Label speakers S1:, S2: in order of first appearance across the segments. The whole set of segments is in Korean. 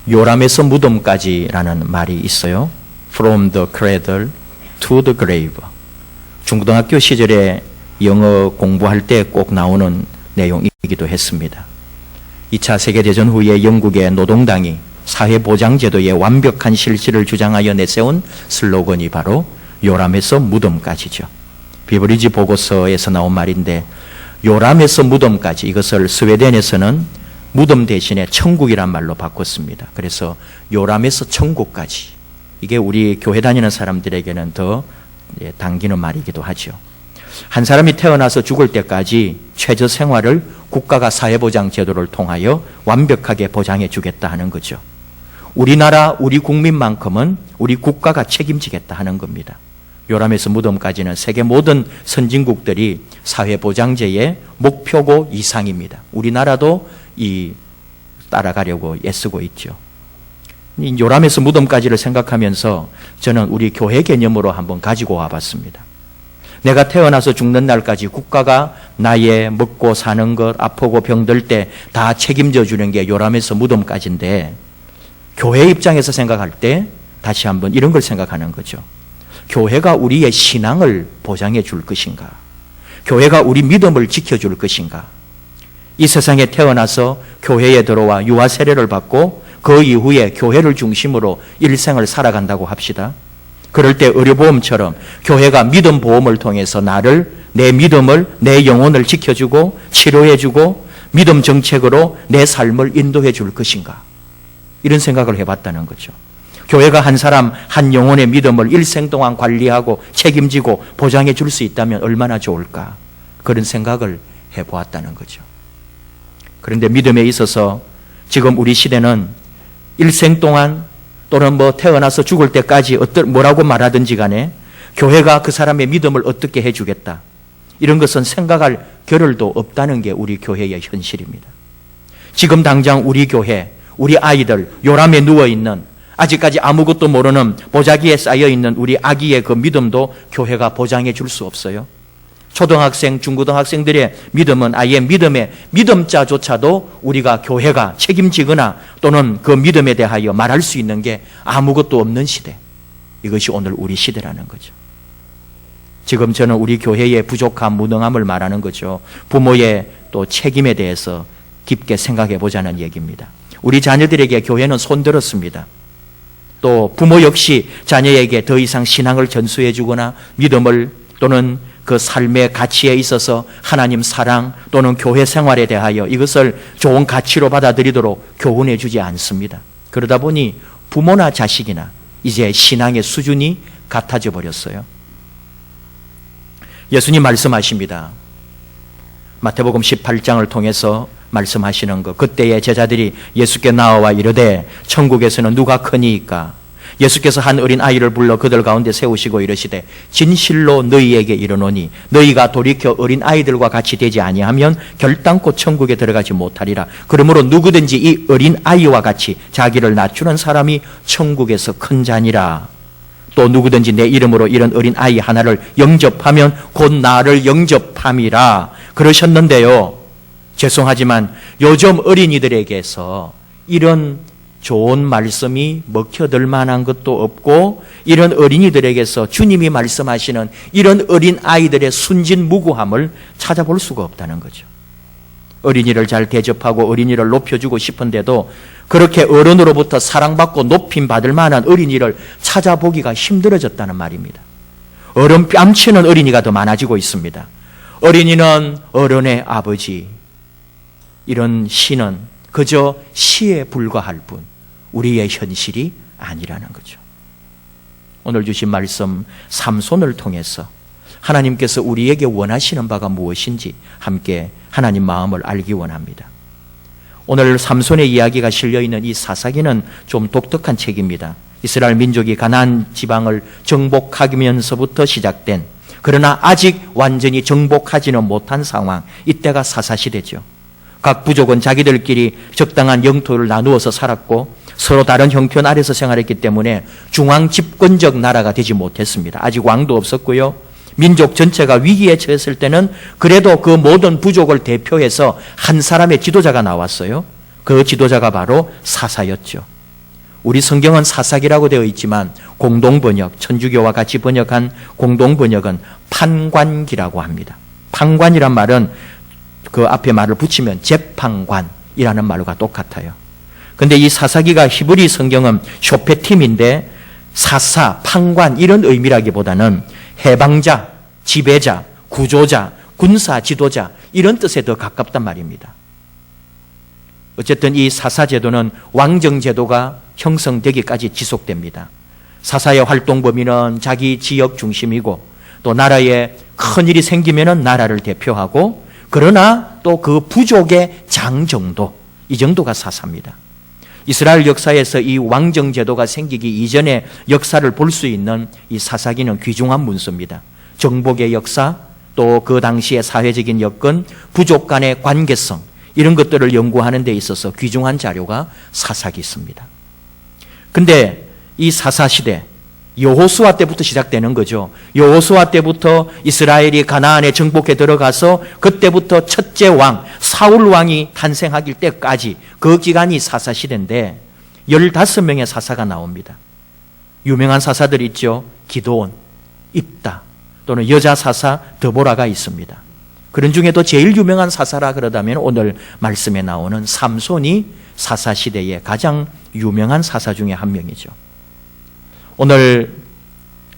S1: 요람에서 무덤까지라는 말이 있어요. From the cradle to the grave. 중고등학교 시절에 영어 공부할 때 꼭 나오는 내용이기도 했습니다. 2차 세계대전 후에 영국의 노동당이 사회보장제도의 완벽한 실시를 주장하여 내세운 슬로건이 바로 요람에서 무덤까지죠. 비브리지 보고서에서 나온 말인데, 요람에서 무덤까지, 이것을 스웨덴에서는 무덤 대신에 천국이란 말로 바꿨습니다. 그래서 요람에서 천국까지, 이게 우리 교회 다니는 사람들에게는 더 당기는 말이기도 하죠. 한 사람이 태어나서 죽을 때까지 최저 생활을 국가가 사회보장 제도를 통하여 완벽하게 보장해 주겠다 하는 거죠. 우리나라, 우리 국민만큼은 우리 국가가 책임지겠다 하는 겁니다. 요람에서 무덤까지는 세계 모든 선진국들이 사회보장제의 목표고 이상입니다. 우리나라도 따라가려고 애쓰고 있죠. 요람에서 무덤까지를 생각하면서 저는 우리 교회 개념으로 한번 가지고 와봤습니다. 내가 태어나서 죽는 날까지 국가가 나의 먹고 사는 것, 아프고 병들 때 다 책임져 주는 게 요람에서 무덤까지인데, 교회 입장에서 생각할 때 다시 한번 이런 걸 생각하는 거죠. 교회가 우리의 신앙을 보장해 줄 것인가? 교회가 우리 믿음을 지켜줄 것인가? 이 세상에 태어나서 교회에 들어와 유아 세례를 받고 그 이후에 교회를 중심으로 일생을 살아간다고 합시다. 그럴 때 의료보험처럼 교회가 믿음 보험을 통해서 내 믿음을, 내 영혼을 지켜주고 치료해주고 믿음 정책으로 내 삶을 인도해 줄 것인가? 이런 생각을 해봤다는 거죠. 교회가 한 사람, 한 영혼의 믿음을 일생 동안 관리하고 책임지고 보장해 줄 수 있다면 얼마나 좋을까? 그런 생각을 해보았다는 거죠. 그런데 믿음에 있어서 지금 우리 시대는 일생 동안 또는 태어나서 죽을 때까지 뭐라고 말하든지 간에 교회가 그 사람의 믿음을 어떻게 해주겠다, 이런 것은 생각할 겨를도 없다는 게 우리 교회의 현실입니다. 지금 당장 우리 교회, 우리 아이들, 요람에 누워있는, 아직까지 아무것도 모르는 보자기에 쌓여있는 우리 아기의 그 믿음도 교회가 보장해 줄 수 없어요. 초등학생, 중고등학생들의 믿음은 아예 믿음자조차도 우리가 교회가 책임지거나 또는 그 믿음에 대하여 말할 수 있는 게 아무것도 없는 시대. 이것이 오늘 우리 시대라는 거죠. 지금 저는 우리 교회의 부족함, 무능함을 말하는 거죠. 부모의 또 책임에 대해서 깊게 생각해 보자는 얘기입니다. 우리 자녀들에게 교회는 손들었습니다. 또 부모 역시 자녀에게 더 이상 신앙을 전수해 주거나 믿음을 또는 그 삶의 가치에 있어서 하나님 사랑 또는 교회 생활에 대하여 이것을 좋은 가치로 받아들이도록 교훈해 주지 않습니다. 그러다 보니 부모나 자식이나 이제 신앙의 수준이 같아져 버렸어요. 예수님 말씀하십니다. 마태복음 18장을 통해서 말씀하시는 것, 그때의 제자들이 예수께 나와 이르되 천국에서는 누가 크니이까? 예수께서 한 어린 아이를 불러 그들 가운데 세우시고 이르시되 진실로 너희에게 이르노니 너희가 돌이켜 어린 아이들과 같이 되지 아니하면 결단코 천국에 들어가지 못하리라. 그러므로 누구든지 이 어린 아이와 같이 자기를 낮추는 사람이 천국에서 큰 자니라. 또 누구든지 내 이름으로 이런 어린 아이 하나를 영접하면 곧 나를 영접함이라 그러셨는데요, 죄송하지만 요즘 어린이들에게서 이런 좋은 말씀이 먹혀들 만한 것도 없고, 이런 어린이들에게서 주님이 말씀하시는 이런 어린 아이들의 순진무구함을 찾아볼 수가 없다는 거죠. 어린이를 잘 대접하고 어린이를 높여주고 싶은데도 그렇게 어른으로부터 사랑받고 높임받을 만한 어린이를 찾아보기가 힘들어졌다는 말입니다. 어른 뺨치는 어린이가 더 많아지고 있습니다. 어린이는 어른의 아버지, 이런 시는 그저 시에 불과할 뿐 우리의 현실이 아니라는 거죠. 오늘 주신 말씀 삼손을 통해서 하나님께서 우리에게 원하시는 바가 무엇인지 함께 하나님 마음을 알기 원합니다. 오늘 삼손의 이야기가 실려있는 이 사사기는 좀 독특한 책입니다. 이스라엘 민족이 가나안 지방을 정복하면서부터 시작된, 그러나 아직 완전히 정복하지는 못한 상황, 이때가 사사시대죠. 각 부족은 자기들끼리 적당한 영토를 나누어서 살았고 서로 다른 형편 아래서 생활했기 때문에 중앙 집권적 나라가 되지 못했습니다. 아직 왕도 없었고요. 민족 전체가 위기에 처했을 때는 그래도 그 모든 부족을 대표해서 한 사람의 지도자가 나왔어요. 그 지도자가 바로 사사였죠. 우리 성경은 사사기라고 되어 있지만 공동번역, 천주교와 같이 번역한 공동번역은 판관기라고 합니다. 판관이란 말은 그 앞에 말을 붙이면 재판관이라는 말과 똑같아요. 근데 이 사사기가 히브리 성경은 쇼페팀인데 사사, 판관 이런 의미라기보다는 해방자, 지배자, 구조자, 군사 지도자 이런 뜻에 더 가깝단 말입니다. 어쨌든 이 사사제도는 왕정제도가 형성되기까지 지속됩니다. 사사의 활동 범위는 자기 지역 중심이고 또 나라에 큰일이 생기면 나라를 대표하고 그러나 또 그 부족의 장 정도, 이 정도가 사사입니다. 이스라엘 역사에서 이 왕정제도가 생기기 이전의 역사를 볼 수 있는 이 사사기는 귀중한 문서입니다. 정복의 역사, 또 그 당시의 사회적인 여건, 부족 간의 관계성 이런 것들을 연구하는 데 있어서 귀중한 자료가 사사기 있습니다. 근데 이 사사시대 여호수아 때부터 시작되는 거죠. 여호수아 때부터 이스라엘이 가나안에 정복해 들어가서 그때부터 첫째 왕 사울 왕이 탄생하길 때까지 그 기간이 사사시대인데 15명의 사사가 나옵니다. 유명한 사사들 있죠. 기드온, 입다 또는 여자 사사 드보라가 있습니다. 그런 중에도 제일 유명한 사사라 그러다면 오늘 말씀에 나오는 삼손이 사사시대의 가장 유명한 사사 중에 한 명이죠. 오늘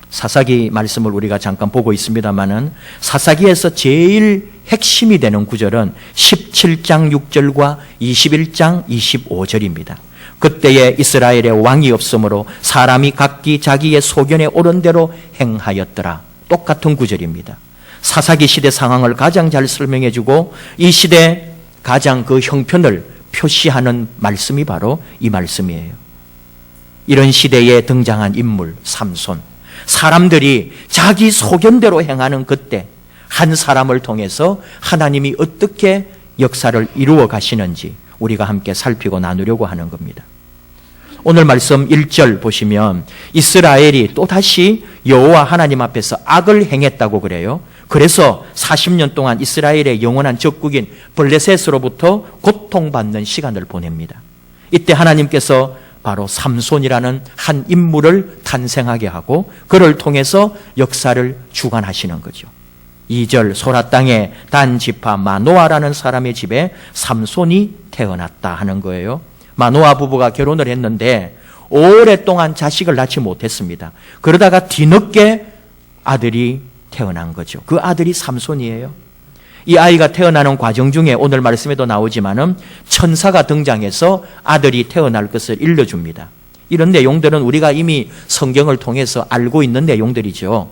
S1: 사사기 말씀을 우리가 잠깐 보고 있습니다마는 사사기에서 제일 핵심이 되는 구절은 17장 6절과 21장 25절입니다. 그때에 이스라엘에 왕이 없으므로 사람이 각기 자기의 소견에 옳은 대로 행하였더라. 똑같은 구절입니다. 사사기 시대 상황을 가장 잘 설명해 주고 이 시대 가장 그 형편을 표시하는 말씀이 바로 이 말씀이에요. 이런 시대에 등장한 인물 삼손, 사람들이 자기 소견대로 행하는 그때 한 사람을 통해서 하나님이 어떻게 역사를 이루어 가시는지 우리가 함께 살피고 나누려고 하는 겁니다. 오늘 말씀 1절 보시면 이스라엘이 또다시 여호와 하나님 앞에서 악을 행했다고 그래요. 그래서 40년 동안 이스라엘의 영원한 적국인 블레셋으로부터 고통받는 시간을 보냅니다. 이때 하나님께서 바로 삼손이라는 한 인물을 탄생하게 하고 그를 통해서 역사를 주관하시는 거죠. 2절 소라 땅에 단 지파 마노아라는 사람의 집에 삼손이 태어났다 하는 거예요. 마노아 부부가 결혼을 했는데 오랫동안 자식을 낳지 못했습니다. 그러다가 뒤늦게 아들이 태어난 거죠. 그 아들이 삼손이에요. 이 아이가 태어나는 과정 중에 오늘 말씀에도 나오지만은 천사가 등장해서 아들이 태어날 것을 일러줍니다. 이런 내용들은 우리가 이미 성경을 통해서 알고 있는 내용들이죠.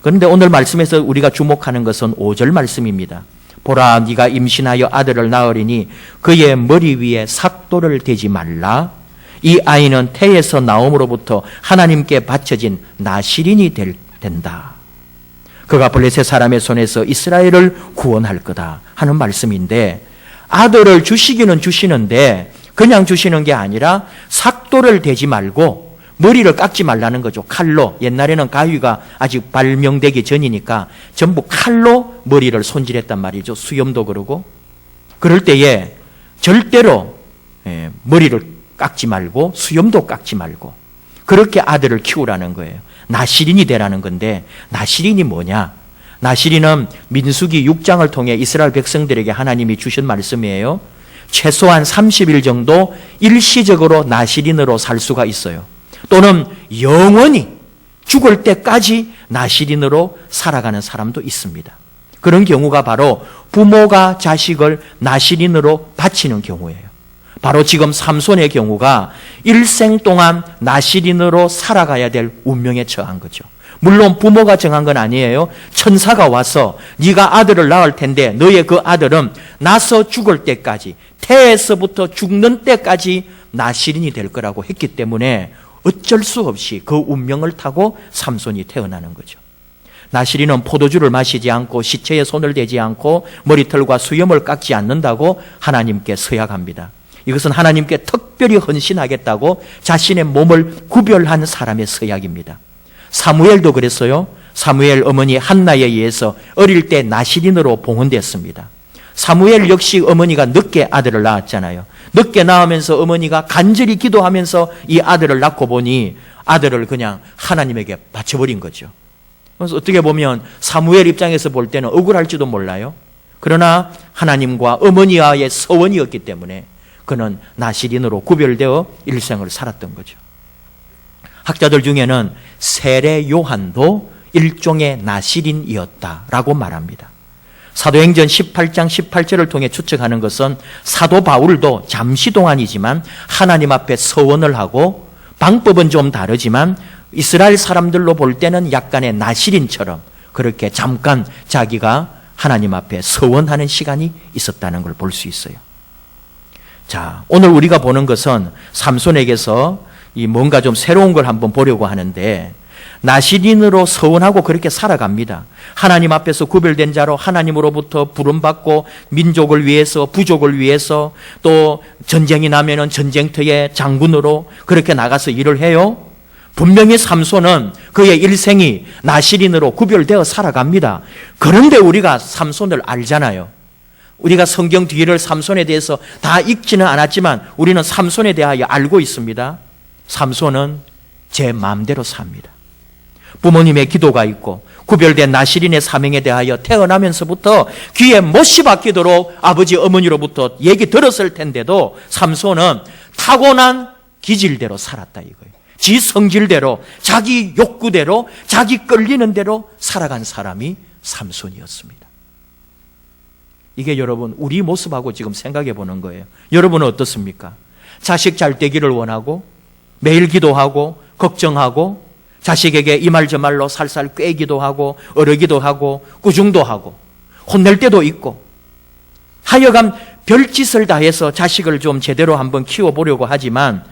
S1: 그런데 오늘 말씀에서 우리가 주목하는 것은 5절 말씀입니다. 보라, 네가 임신하여 아들을 낳으리니 그의 머리 위에 삭도를 대지 말라. 이 아이는 태에서 나옴으로부터 하나님께 바쳐진 나실인이 된다. 그가 블레셋 사람의 손에서 이스라엘을 구원할 거다 하는 말씀인데 아들을 주시기는 주시는데 그냥 주시는 게 아니라 삭도를 대지 말고 머리를 깎지 말라는 거죠. 칼로. 옛날에는 가위가 아직 발명되기 전이니까 전부 칼로 머리를 손질했단 말이죠. 수염도 그러고. 그럴 때에 절대로 머리를 깎지 말고 수염도 깎지 말고 그렇게 아들을 키우라는 거예요. 나실인이 되라는 건데 나실인이 뭐냐? 나실인은 민수기 6장을 통해 이스라엘 백성들에게 하나님이 주신 말씀이에요. 최소한 30일 정도 일시적으로 나실인으로 살 수가 있어요. 또는 영원히 죽을 때까지 나실인으로 살아가는 사람도 있습니다. 그런 경우가 바로 부모가 자식을 나실인으로 바치는 경우예요. 바로 지금 삼손의 경우가 일생 동안 나실인으로 살아가야 될 운명에 처한 거죠. 물론 부모가 정한 건 아니에요. 천사가 와서 네가 아들을 낳을 텐데 너의 그 아들은 나서 죽을 때까지, 태에서부터 죽는 때까지 나실인이 될 거라고 했기 때문에 어쩔 수 없이 그 운명을 타고 삼손이 태어나는 거죠. 나실인은 포도주를 마시지 않고 시체에 손을 대지 않고 머리털과 수염을 깎지 않는다고 하나님께 서약합니다. 이것은 하나님께 특별히 헌신하겠다고 자신의 몸을 구별한 사람의 서약입니다. 사무엘도 그랬어요. 사무엘 어머니 한나에 의해서 어릴 때 나실인으로 봉헌됐습니다. 사무엘 역시 어머니가 늦게 아들을 낳았잖아요. 늦게 낳으면서 어머니가 간절히 기도하면서 이 아들을 낳고 보니 아들을 그냥 하나님에게 바쳐버린 거죠. 그래서 어떻게 보면 사무엘 입장에서 볼 때는 억울할지도 몰라요. 그러나 하나님과 어머니와의 서원이었기 때문에 그는 나시린으로 구별되어 일생을 살았던 거죠. 학자들 중에는 세례 요한도 일종의 나시린이었다라고 말합니다. 사도행전 18장 18절을 통해 추측하는 것은 사도 바울도 잠시 동안이지만 하나님 앞에 서원을 하고 방법은 좀 다르지만 이스라엘 사람들로 볼 때는 약간의 나시린처럼 그렇게 잠깐 자기가 하나님 앞에 서원하는 시간이 있었다는 걸 볼 수 있어요. 자, 오늘 우리가 보는 것은 삼손에게서 이 뭔가 좀 새로운 걸 한번 보려고 하는데 나시린으로 서원하고 그렇게 살아갑니다. 하나님 앞에서 구별된 자로 하나님으로부터 부름받고 민족을 위해서 부족을 위해서 또 전쟁이 나면은 전쟁터의 장군으로 그렇게 나가서 일을 해요. 분명히 삼손은 그의 일생이 나시린으로 구별되어 살아갑니다. 그런데 우리가 삼손을 알잖아요. 우리가 성경 뒤를 삼손에 대해서 다 읽지는 않았지만 우리는 삼손에 대하여 알고 있습니다. 삼손은 제 마음대로 삽니다. 부모님의 기도가 있고 구별된 나시린의 사명에 대하여 태어나면서부터 귀에 못이 박히도록 아버지 어머니로부터 얘기 들었을 텐데도 삼손은 타고난 기질대로 살았다 이거예요. 지 성질대로 자기 욕구대로 자기 끌리는 대로 살아간 사람이 삼손이었습니다. 이게 여러분 우리 모습하고 지금 생각해 보는 거예요. 여러분은 어떻습니까? 자식 잘 되기를 원하고 매일 기도하고 걱정하고 자식에게 이 말 저 말로 살살 꿰기도 하고 어르기도 하고 꾸중도 하고 혼낼 때도 있고 하여간 별짓을 다 해서 자식을 좀 제대로 한번 키워보려고 하지만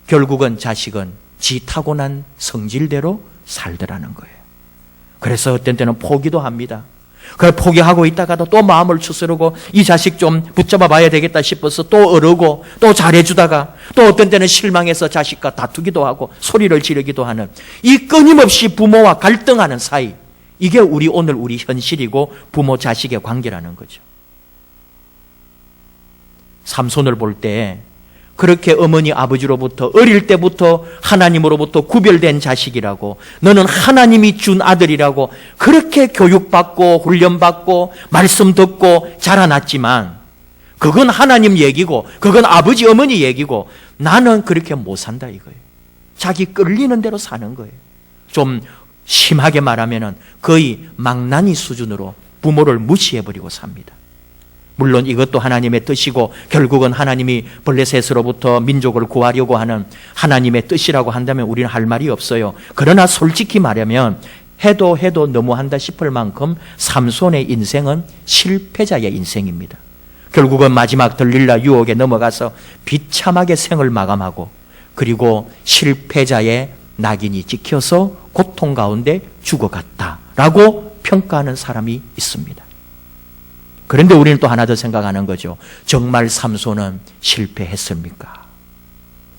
S1: 결국은 자식은 지 타고난 성질대로 살더라는 거예요. 그래서 어떤 때는 포기도 합니다. 그걸 포기하고 있다가도 또 마음을 추스르고 이 자식 좀 붙잡아 봐야 되겠다 싶어서 또 어르고 또 잘해주다가 또 어떤 때는 실망해서 자식과 다투기도 하고 소리를 지르기도 하는 이 끊임없이 부모와 갈등하는 사이, 이게 오늘 우리 현실이고 부모 자식의 관계라는 거죠. 삼손을 볼 때 그렇게 어머니 아버지로부터 어릴 때부터 하나님으로부터 구별된 자식이라고, 너는 하나님이 준 아들이라고 그렇게 교육받고 훈련받고 말씀 듣고 자라났지만 그건 하나님 얘기고 그건 아버지 어머니 얘기고 나는 그렇게 못 산다 이거예요. 자기 끌리는 대로 사는 거예요. 좀 심하게 말하면 거의 망나니 수준으로 부모를 무시해버리고 삽니다. 물론 이것도 하나님의 뜻이고 결국은 하나님이 블레셋으로부터 민족을 구하려고 하는 하나님의 뜻이라고 한다면 우리는 할 말이 없어요. 그러나 솔직히 말하면 해도 너무한다 싶을 만큼 삼손의 인생은 실패자의 인생입니다. 결국은 마지막 들릴라 유혹에 넘어가서 비참하게 생을 마감하고 그리고 실패자의 낙인이 찍혀서 고통 가운데 죽어갔다라고 평가하는 사람이 있습니다. 그런데 우리는 또 하나 더 생각하는 거죠. 정말 삼손은 실패했습니까?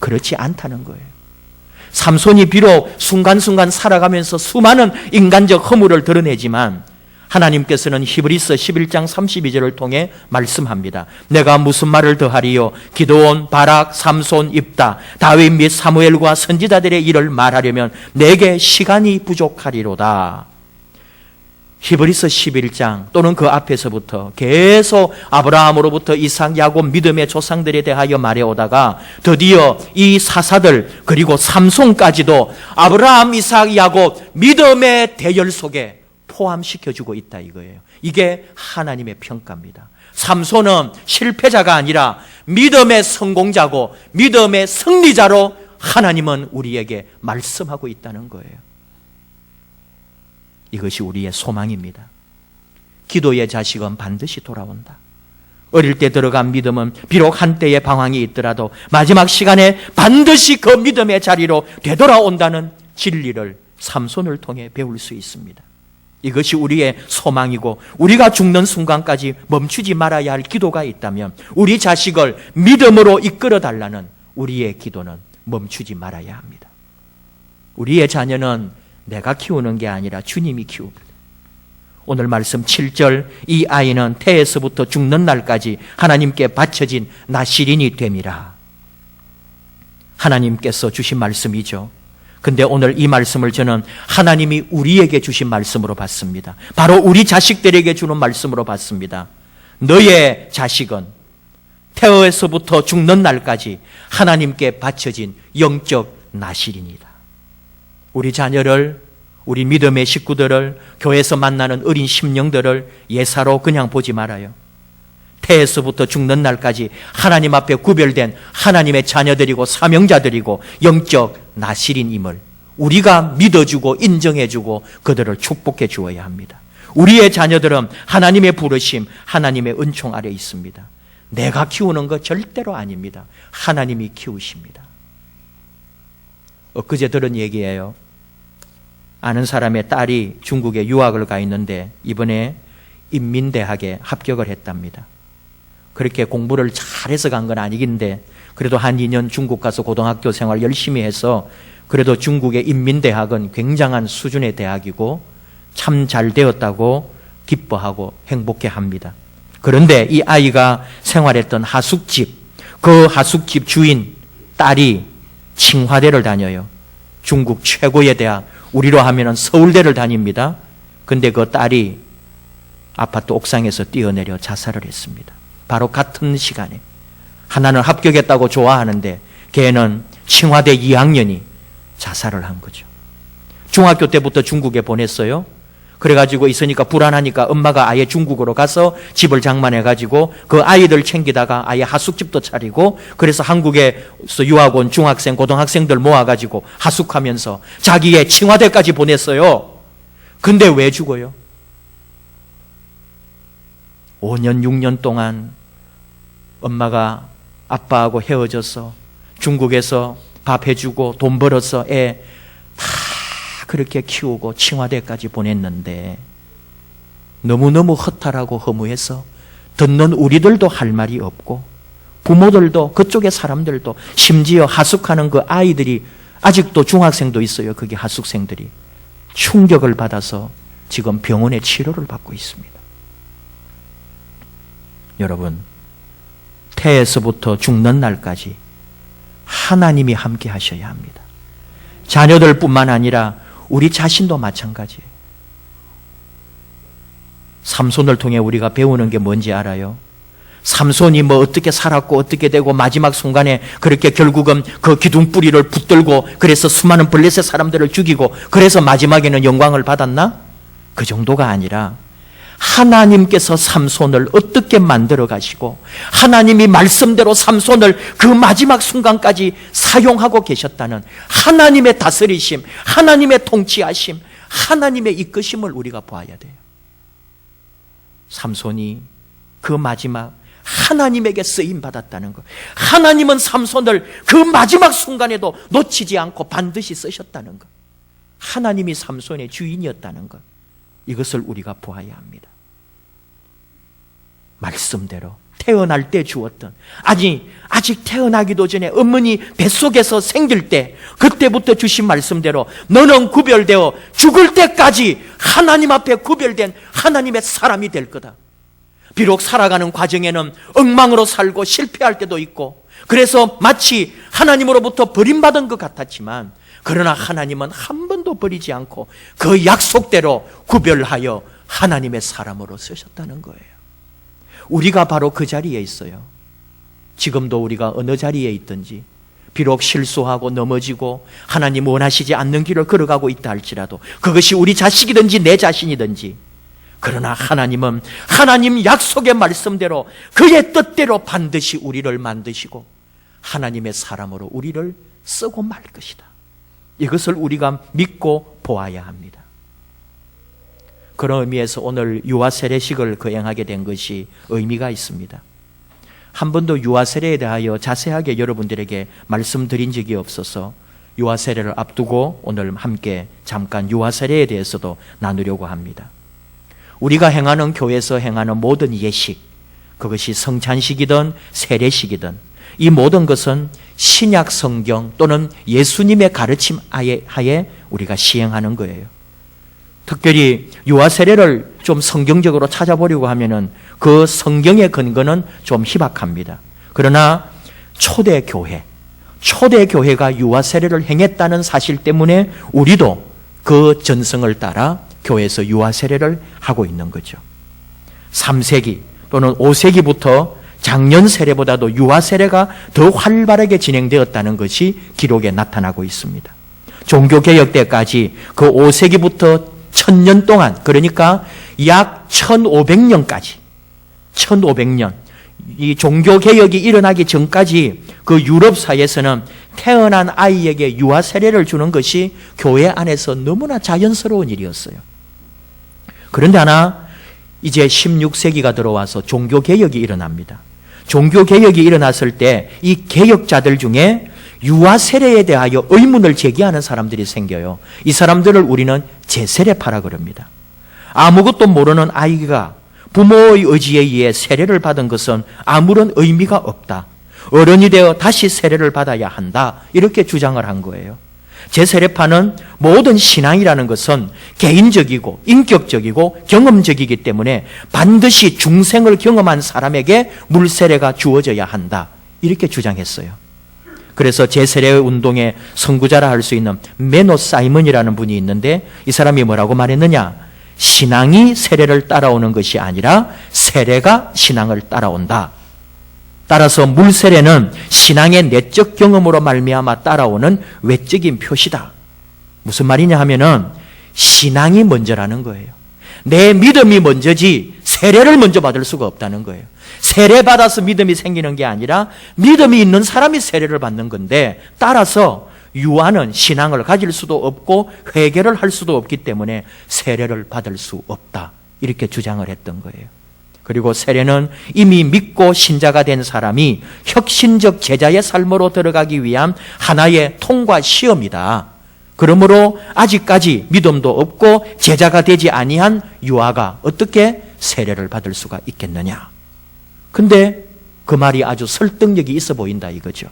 S1: 그렇지 않다는 거예요. 삼손이 비록 순간순간 살아가면서 수많은 인간적 허물을 드러내지만 하나님께서는 히브리서 11장 32절을 통해 말씀합니다. 내가 무슨 말을 더하리요? 기드온, 바락, 삼손, 입다, 다윗 및 사무엘과 선지자들의 일을 말하려면 내게 시간이 부족하리로다. 히브리서 11장 또는 그 앞에서부터 계속 아브라함으로부터 이삭, 야곱 믿음의 조상들에 대하여 말해오다가 드디어 이 사사들 그리고 삼손까지도 아브라함, 이삭, 야곱 믿음의 대열 속에 포함시켜주고 있다 이거예요. 이게 하나님의 평가입니다. 삼손은 실패자가 아니라 믿음의 성공자고 믿음의 승리자로 하나님은 우리에게 말씀하고 있다는 거예요. 이것이 우리의 소망입니다. 기도의 자식은 반드시 돌아온다. 어릴 때 들어간 믿음은 비록 한때의 방황이 있더라도 마지막 시간에 반드시 그 믿음의 자리로 되돌아온다는 진리를 삼손을 통해 배울 수 있습니다. 이것이 우리의 소망이고 우리가 죽는 순간까지 멈추지 말아야 할 기도가 있다면 우리 자식을 믿음으로 이끌어달라는 우리의 기도는 멈추지 말아야 합니다. 우리의 자녀는 내가 키우는 게 아니라 주님이 키웁니다. 오늘 말씀 7절, 이 아이는 태에서부터 죽는 날까지 하나님께 바쳐진 나시린이 됨이라. 하나님께서 주신 말씀이죠. 근데 오늘 이 말씀을 저는 하나님이 우리에게 주신 말씀으로 봤습니다. 바로 우리 자식들에게 주는 말씀으로 봤습니다. 너의 자식은 태어에서부터 죽는 날까지 하나님께 바쳐진 영적 나실입니다. 우리 자녀를, 우리 믿음의 식구들을, 교회에서 만나는 어린 심령들을 예사로 그냥 보지 말아요. 태에서부터 죽는 날까지 하나님 앞에 구별된 하나님의 자녀들이고 사명자들이고 영적 나실인임을 우리가 믿어주고 인정해주고 그들을 축복해 주어야 합니다. 우리의 자녀들은 하나님의 부르심, 하나님의 은총 아래 있습니다. 내가 키우는 거 절대로 아닙니다. 하나님이 키우십니다. 엊그제 들은 얘기예요. 아는 사람의 딸이 중국에 유학을 가 있는데 이번에 인민대학에 합격을 했답니다. 그렇게 공부를 잘해서 간 건 아니긴데 그래도 한 2년 중국 가서 고등학교 생활 열심히 해서 그래도 중국의 인민대학은 굉장한 수준의 대학이고 참 잘 되었다고 기뻐하고 행복해합니다. 그런데 이 아이가 생활했던 하숙집, 그 하숙집 주인 딸이 칭화대를 다녀요. 중국 최고의 대학, 우리로 하면 서울대를 다닙니다. 근데 그 딸이 아파트 옥상에서 뛰어내려 자살을 했습니다. 바로 같은 시간에. 하나는 합격했다고 좋아하는데 걔는 칭화대 2학년이 자살을 한 거죠. 중학교 때부터 중국에 보냈어요. 그래가지고 있으니까 불안하니까 엄마가 아예 중국으로 가서 집을 장만해가지고 그 아이들 챙기다가 아예 하숙집도 차리고 그래서 한국에서 유학 온 중학생, 고등학생들 모아가지고 하숙하면서 자기의 칭화대까지 보냈어요. 근데 왜 죽어요? 5년, 6년 동안 엄마가 아빠하고 헤어져서 중국에서 밥 해주고 돈 벌어서 애 다 그렇게 키우고 칭화대까지 보냈는데 너무너무 허탈하고 허무해서 듣는 우리들도 할 말이 없고 부모들도 그쪽의 사람들도 심지어 하숙하는 그 아이들이 아직도 중학생도 있어요. 그게 하숙생들이 충격을 받아서 지금 병원에 치료를 받고 있습니다. 여러분, 태에서부터 죽는 날까지 하나님이 함께 하셔야 합니다. 자녀들뿐만 아니라 우리 자신도 마찬가지예요. 삼손을 통해 우리가 배우는 게 뭔지 알아요? 삼손이 뭐 어떻게 살았고 어떻게 되고 마지막 순간에 그렇게 결국은 그 기둥뿌리를 붙들고 그래서 수많은 블레셋 사람들을 죽이고 그래서 마지막에는 영광을 받았나? 그 정도가 아니라 하나님께서 삼손을 어떻게 만들어 가시고 하나님이 말씀대로 삼손을 그 마지막 순간까지 사용하고 계셨다는 하나님의 다스리심, 하나님의 통치하심, 하나님의 이끄심을 우리가 봐야 돼요. 삼손이 그 마지막 하나님에게 쓰임 받았다는 것, 하나님은 삼손을 그 마지막 순간에도 놓치지 않고 반드시 쓰셨다는 것, 하나님이 삼손의 주인이었다는 것, 이것을 우리가 보아야 합니다. 말씀대로 태어날 때 주었던, 아직 태어나기도 전에 어머니 뱃속에서 생길 때 그때부터 주신 말씀대로 너는 구별되어 죽을 때까지 하나님 앞에 구별된 하나님의 사람이 될 거다. 비록 살아가는 과정에는 엉망으로 살고 실패할 때도 있고 그래서 마치 하나님으로부터 버림받은 것 같았지만 그러나 하나님은 한 번도 버리지 않고 그 약속대로 구별하여 하나님의 사람으로 쓰셨다는 거예요. 우리가 바로 그 자리에 있어요. 지금도 우리가 어느 자리에 있든지 비록 실수하고 넘어지고 하나님 원하시지 않는 길을 걸어가고 있다 할지라도 그것이 우리 자식이든지 내 자신이든지 그러나 하나님은 하나님 약속의 말씀대로 그의 뜻대로 반드시 우리를 만드시고 하나님의 사람으로 우리를 쓰고 말 것이다. 이것을 우리가 믿고 보아야 합니다. 그런 의미에서 오늘 유아 세례식을 거행하게 된 것이 의미가 있습니다. 한 번도 유아 세례에 대하여 자세하게 여러분들에게 말씀드린 적이 없어서 유아 세례를 앞두고 오늘 함께 잠깐 유아 세례에 대해서도 나누려고 합니다. 우리가 행하는 교회에서 행하는 모든 예식, 그것이 성찬식이든 세례식이든 이 모든 것은 신약 성경 또는 예수님의 가르침 하에 우리가 시행하는 거예요. 특별히 유아 세례를 좀 성경적으로 찾아보려고 하면은 그 성경의 근거는 좀 희박합니다. 그러나 초대교회가 유아 세례를 행했다는 사실 때문에 우리도 그 전승을 따라 교회에서 유아 세례를 하고 있는 거죠. 3세기 또는 5세기부터 장년 세례보다도 유아 세례가 더 활발하게 진행되었다는 것이 기록에 나타나고 있습니다. 종교개혁 때까지 그 5세기부터 1000년 동안, 그러니까 약 1500년까지, 1500년, 이 종교개혁이 일어나기 전까지 그 유럽 사회에서는 태어난 아이에게 유아 세례를 주는 것이 교회 안에서 너무나 자연스러운 일이었어요. 그런데 하나 이제 16세기가 들어와서 종교개혁이 일어납니다. 종교개혁이 일어났을 때 이 개혁자들 중에 유아 세례에 대하여 의문을 제기하는 사람들이 생겨요. 이 사람들을 우리는 제세례파라 그럽니다. 아무것도 모르는 아이가 부모의 의지에 의해 세례를 받은 것은 아무런 의미가 없다. 어른이 되어 다시 세례를 받아야 한다. 이렇게 주장을 한 거예요. 제세례파는 모든 신앙이라는 것은 개인적이고 인격적이고 경험적이기 때문에 반드시 중생을 경험한 사람에게 물세례가 주어져야 한다. 이렇게 주장했어요. 그래서 제세례 운동의 선구자라 할 수 있는 메노 사이먼이라는 분이 있는데 이 사람이 뭐라고 말했느냐? 신앙이 세례를 따라오는 것이 아니라 세례가 신앙을 따라온다. 따라서 물세례는 신앙의 내적 경험으로 말미암아 따라오는 외적인 표시다. 무슨 말이냐 하면은 신앙이 먼저라는 거예요. 내 믿음이 먼저지 세례를 먼저 받을 수가 없다는 거예요. 세례 받아서 믿음이 생기는 게 아니라 믿음이 있는 사람이 세례를 받는 건데, 따라서 유아는 신앙을 가질 수도 없고 회개를 할 수도 없기 때문에 세례를 받을 수 없다. 이렇게 주장을 했던 거예요. 그리고 세례는 이미 믿고 신자가 된 사람이 혁신적 제자의 삶으로 들어가기 위한 하나의 통과 시험이다. 그러므로 아직까지 믿음도 없고 제자가 되지 아니한 유아가 어떻게 세례를 받을 수가 있겠느냐. 근데 그 말이 아주 설득력이 있어 보인다 이거죠.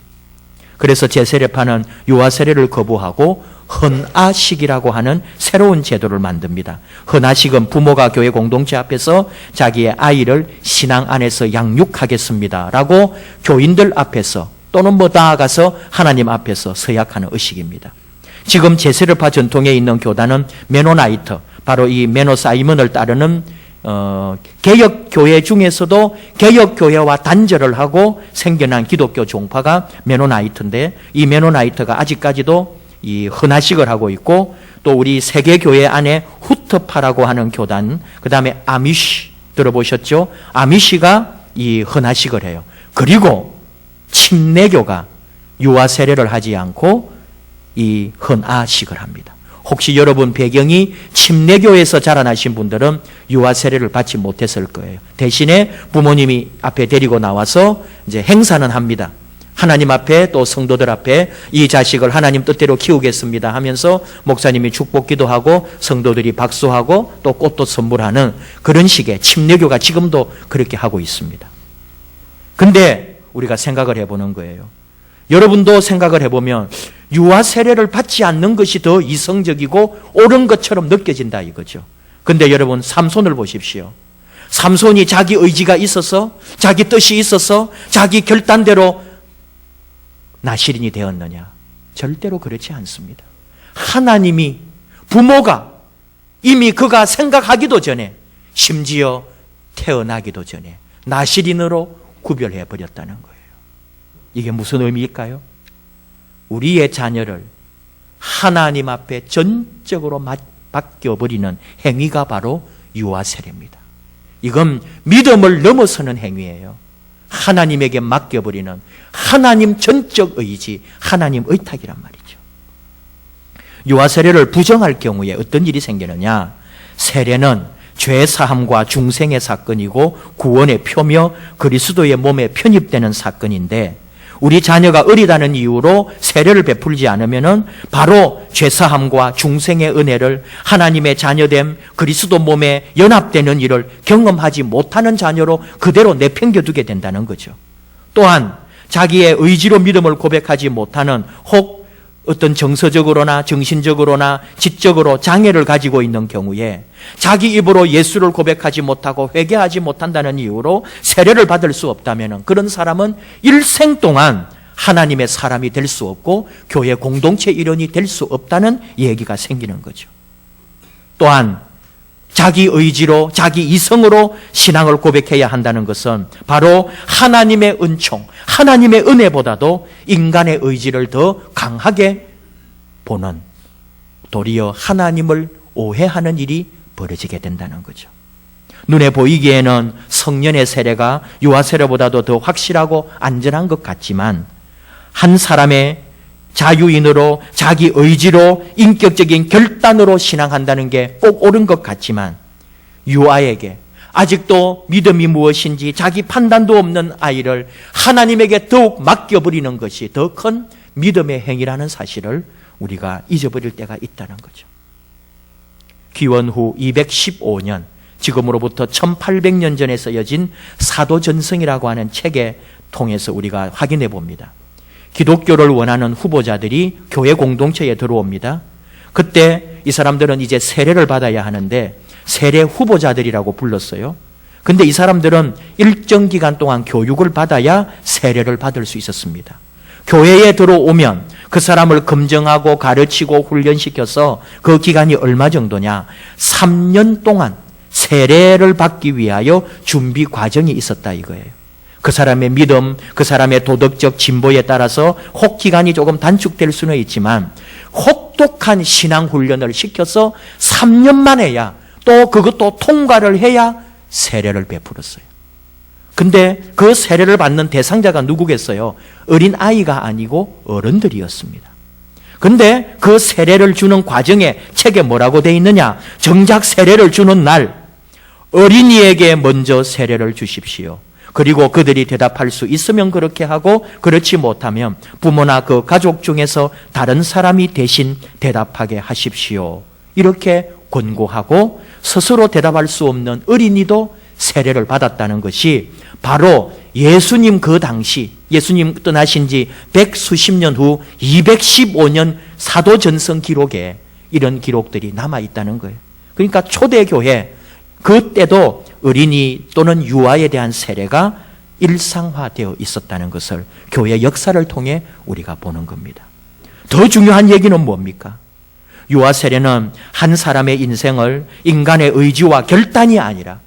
S1: 그래서 제세례파는 유아 세례를 거부하고 헌아식이라고 하는 새로운 제도를 만듭니다. 헌아식은 부모가 교회 공동체 앞에서 자기의 아이를 신앙 안에서 양육하겠습니다 라고 교인들 앞에서 또는 뭐 나아가서 하나님 앞에서 서약하는 의식입니다. 지금 제세례파 전통에 있는 교단은 메노나이트, 바로 이 메노 사이먼을 따르는 개혁교회 중에서도 개혁교회와 단절을 하고 생겨난 기독교 종파가 메노나이트인데, 이 메노나이트가 아직까지도 이 헌화식을 하고 있고, 또 우리 세계교회 안에 후트파라고 하는 교단, 그 다음에 아미시 들어보셨죠? 아미시가 이 헌화식을 해요. 그리고 침례교가 유아 세례를 하지 않고 이 헌화식을 합니다. 혹시 여러분 배경이 침례교에서 자라나신 분들은 유아 세례를 받지 못했을 거예요. 대신에 부모님이 앞에 데리고 나와서 이제 행사는 합니다. 하나님 앞에 또 성도들 앞에 이 자식을 하나님 뜻대로 키우겠습니다 하면서 목사님이 축복 기도하고 성도들이 박수하고 또 꽃도 선물하는 그런 식의 침례교가 지금도 그렇게 하고 있습니다. 근데 우리가 생각을 해보는 거예요. 여러분도 생각을 해보면 유아 세례를 받지 않는 것이 더 이성적이고 옳은 것처럼 느껴진다 이거죠. 근데 여러분 삼손을 보십시오. 삼손이 자기 의지가 있어서, 자기 뜻이 있어서, 자기 결단대로 나실인이 되었느냐? 절대로 그렇지 않습니다. 하나님이, 부모가 이미 그가 생각하기도 전에, 심지어 태어나기도 전에 나실인으로 구별해 버렸다는 거예요. 이게 무슨 의미일까요? 우리의 자녀를 하나님 앞에 전적으로 맡겨버리는 행위가 바로 유아 세례입니다. 이건 믿음을 넘어서는 행위예요. 하나님에게 맡겨버리는 하나님 전적 의지, 하나님 의탁이란 말이죠. 유아 세례를 부정할 경우에 어떤 일이 생기느냐? 세례는 죄사함과 중생의 사건이고 구원의 표며 그리스도의 몸에 편입되는 사건인데, 우리 자녀가 어리다는 이유로 세례를 베풀지 않으면은 바로 죄사함과 중생의 은혜를, 하나님의 자녀됨, 그리스도 몸에 연합되는 일을 경험하지 못하는 자녀로 그대로 내팽겨두게 된다는 거죠. 또한 자기의 의지로 믿음을 고백하지 못하는, 혹 어떤 정서적으로나 정신적으로나 지적으로 장애를 가지고 있는 경우에 자기 입으로 예수를 고백하지 못하고 회개하지 못한다는 이유로 세례를 받을 수 없다면 그런 사람은 일생 동안 하나님의 사람이 될 수 없고 교회 공동체 일원이 될 수 없다는 얘기가 생기는 거죠. 또한 자기 의지로 자기 이성으로 신앙을 고백해야 한다는 것은 바로 하나님의 은총, 하나님의 은혜보다도 인간의 의지를 더 강하게 보는, 도리어 하나님을 오해하는 일이 벌어지게 된다는 거죠. 눈에 보이기에는 성년의 세례가 유아 세례보다도 더 확실하고 안전한 것 같지만 한 사람의 자유인으로 자기 의지로 인격적인 결단으로 신앙한다는 게 꼭 옳은 것 같지만 유아에게 아직도 믿음이 무엇인지 자기 판단도 없는 아이를 하나님에게 더욱 맡겨버리는 것이 더 큰 믿음의 행위라는 사실을 우리가 잊어버릴 때가 있다는 거죠. 기원 후 215년, 지금으로부터 1800년 전에 쓰여진 사도전성이라고 하는 책에 통해서 우리가 확인해 봅니다. 기독교를 원하는 후보자들이 교회 공동체에 들어옵니다. 그때 이 사람들은 이제 세례를 받아야 하는데 세례 후보자들이라고 불렀어요. 근데 이 사람들은 일정 기간 동안 교육을 받아야 세례를 받을 수 있었습니다. 교회에 들어오면 그 사람을 검증하고 가르치고 훈련시켜서 그 기간이 얼마 정도냐? 3년 동안 세례를 받기 위하여 준비 과정이 있었다 이거예요. 그 사람의 믿음, 그 사람의 도덕적 진보에 따라서 혹 기간이 조금 단축될 수는 있지만 혹독한 신앙 훈련을 시켜서 3년 만에야 또 그것도 통과를 해야 세례를 베풀었어요. 근데 그 세례를 받는 대상자가 누구겠어요? 어린 아이가 아니고 어른들이었습니다. 근데 그 세례를 주는 과정에 책에 뭐라고 돼 있느냐? 정작 세례를 주는 날 어린이에게 먼저 세례를 주십시오. 그리고 그들이 대답할 수 있으면 그렇게 하고 그렇지 못하면 부모나 그 가족 중에서 다른 사람이 대신 대답하게 하십시오. 이렇게 권고하고 스스로 대답할 수 없는 어린이도 세례를 받았다는 것이 바로 예수님 그 당시, 예수님 떠나신 지 100수십 년 후 215년 사도전성 기록에 이런 기록들이 남아있다는 거예요. 그러니까 초대교회, 그때도 어린이 또는 유아에 대한 세례가 일상화되어 있었다는 것을 교회 역사를 통해 우리가 보는 겁니다. 더 중요한 얘기는 뭡니까? 유아 세례는 한 사람의 인생을 인간의 의지와 결단이 아니라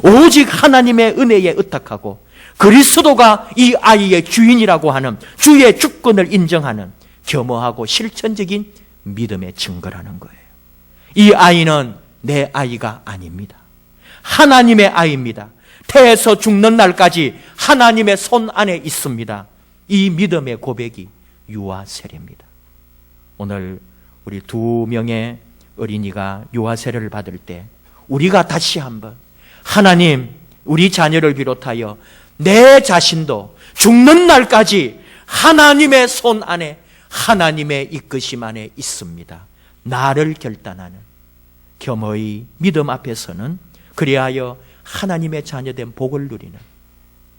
S1: 오직 하나님의 은혜에 의탁하고 그리스도가 이 아이의 주인이라고 하는 주의 주권을 인정하는 겸허하고 실천적인 믿음의 증거라는 거예요. 이 아이는 내 아이가 아닙니다. 하나님의 아이입니다. 태에서 죽는 날까지 하나님의 손 안에 있습니다. 이 믿음의 고백이 유아 세례입니다. 오늘 우리 2명의 어린이가 유아 세례를 받을 때 우리가 다시 한번 하나님, 우리 자녀를 비롯하여 내 자신도 죽는 날까지 하나님의 손 안에, 하나님의 이끄심 안에 있습니다. 나를 결단하는 겸허히 믿음 앞에서는 그리하여 하나님의 자녀된 복을 누리는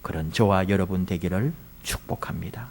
S1: 그런 저와 여러분 되기를 축복합니다.